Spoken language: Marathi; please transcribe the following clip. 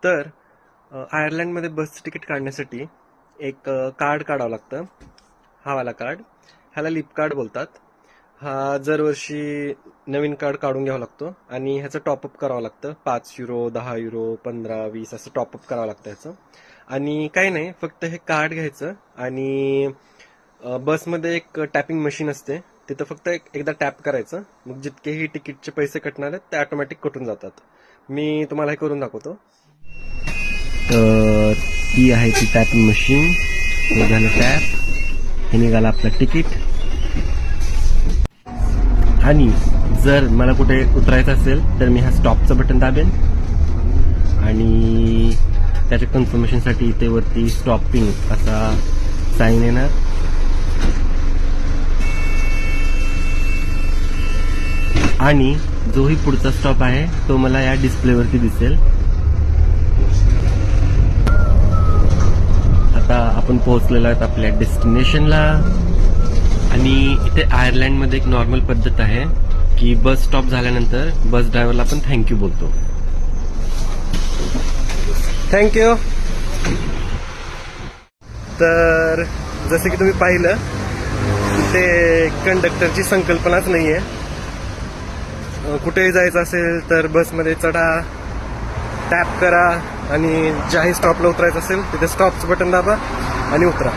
तर आयर्लंडमध्ये बसचं तिकीट काढण्यासाठी एक कार्ड काढावं लागतं. हा वाला कार्ड, ह्याला लिप कार्ड बोलतात. हा दरवर्षी नवीन कार्ड काढून घ्यावा लागतो आणि ह्याचं टॉपअप करावं लागतं. 5 युरो, 10 युरो, 15, 20 असं टॉपअप करावं लागतं ह्याचं. आणि काही नाही, फक्त हे कार्ड घ्यायचं आणि बसमध्ये एक टॅपिंग मशीन असते, तिथं फक्त एकदा टॅप करायचं. मग जितकेही तिकीटचे पैसे कटणार आहेत ते ऑटोमॅटिक कटून जातात. मी तुम्हाला हे करून दाखवतो. तर ती आहे ती टॅपिंग मशीन. हे झालं टॅप, हे निघालं आपलं तिकीट. आणि जर मला कुठे उतरायचं असेल तर मी हा स्टॉपचं बटन दाबेन आणि त्याच्या कन्फर्मेशनसाठी इथे वरती स्टॉपिंग असा साईन येणार. आणि जोही पुढचा स्टॉप आहे तो मला या डिस्प्लेवरती दिसेल. आता आपण पोहोचलेलो आहोत आपल्या डेस्टिनेशनला. आणि इथे आयर्लंडमध्ये एक नॉर्मल पद्धत आहे की बस स्टॉप झाल्यानंतर बस ड्रायव्हरला आपण थँक्यू बोलतो. थँक्यू. तर जसे की तुम्ही पाहिलं, ते कंडक्टरची संकल्पनाच नाहीये. कुठेही जायचं असेल तर बसमध्ये चढा, टॅप करा आणि ज्याही स्टॉपला उतरायचं असेल तिथे स्टॉपचं बटन दाबा आणि उतरा.